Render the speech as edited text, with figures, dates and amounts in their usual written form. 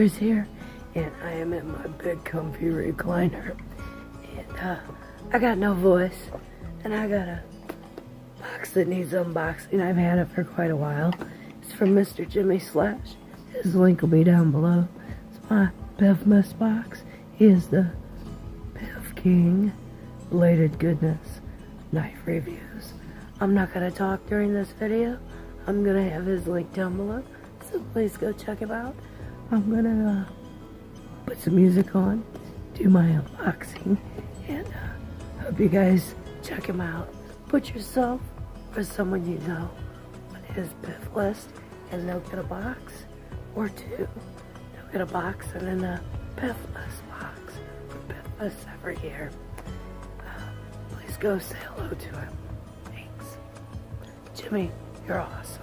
NativeTearz's here, and I am in my big comfy recliner, and I got no voice, and I got a box that needs unboxing. I've had it for quite a while. It's from Mr. Jimislash. His link will be down below. It's my PIFmas box. He is the Pif King. Related goodness, knife reviews. I'm not going to talk during this video. I'm going to have his link down below, so please go check him out. I'm going to put some music on, do my unboxing, and hope you guys check him out. Put yourself or someone you know on his Pif list, and they'll get a box or two. They'll get a box and then a PIFmas box for PIFmas every year. Please go say hello to him. Thanks. Jimmy, you're awesome.